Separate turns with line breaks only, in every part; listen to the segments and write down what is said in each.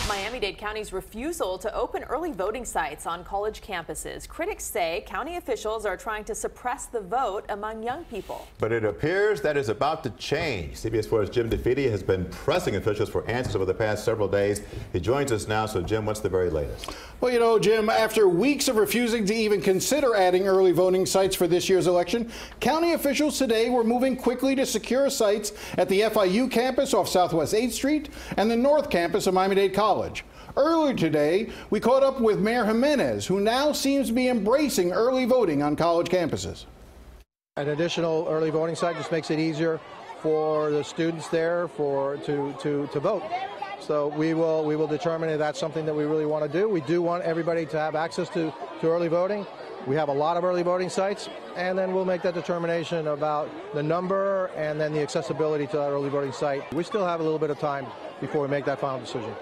Miami-Dade County's refusal to open early voting sites on college campuses. Critics say county officials are trying to suppress the vote among young people.
But it appears that is about to change. CBS 4's Jim DeFede has been pressing officials for answers over the past several days. He joins us now. So, Jim, what's the very latest?
Well, you know, Jim, after weeks of refusing to even consider adding early voting sites for this year's election, county officials today were moving quickly to secure sites at the FIU campus off Southwest 8th Street and the North Campus of Miami-Dade College. Earlier today, we caught up with Mayor Jimenez, who now seems to be embracing early voting on college campuses.
An additional early voting site just makes it easier for the students there to vote. So we will determine if that's something that we really want to do. We do want everybody to have access to early voting. We have a lot of early voting sites, and then we'll make that determination about the number and then the accessibility to that early voting site. We still have a little bit of time before we make that final decision.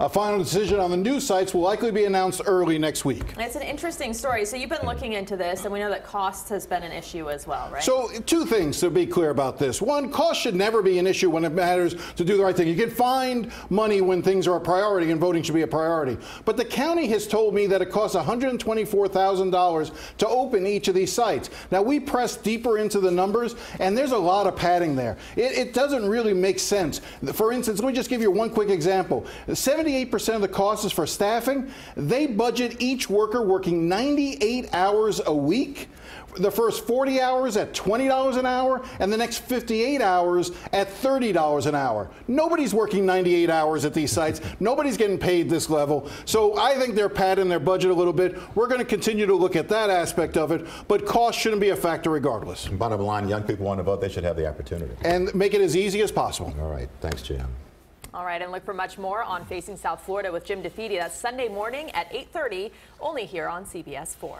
A final decision on the new sites will likely be announced early next week.
It's an interesting story. So you've been looking into this, and we know that cost has been an issue as well, right?
So two things to be clear about this. One, cost should never be an issue when it matters to do the right thing. You can find money when things are a priority, and voting should be a priority. But the county has told me that it costs $124,000 to open each of these sites. Now, we pressed deeper into the numbers, and there's a lot of padding there. It doesn't really make sense. For instance, let me just give you one quick example. 78% of the cost is for staffing. They budget each worker working 98 hours a week. The first 40 hours at $20 an hour, and the next 58 hours at $30 an hour. Nobody's working 98 hours at these sites. Nobody's getting paid this level. So I think they're padding their budget a little bit. We're going to continue to look at that aspect of it, but cost shouldn't be a factor regardless.
Bottom line, young people want to vote. They should have the opportunity.
And make it as easy as possible.
All right. Thanks, Jim.
All right, and look for much more on Facing South Florida with Jim DeFede. That's Sunday morning at 8:30, only here on CBS 4.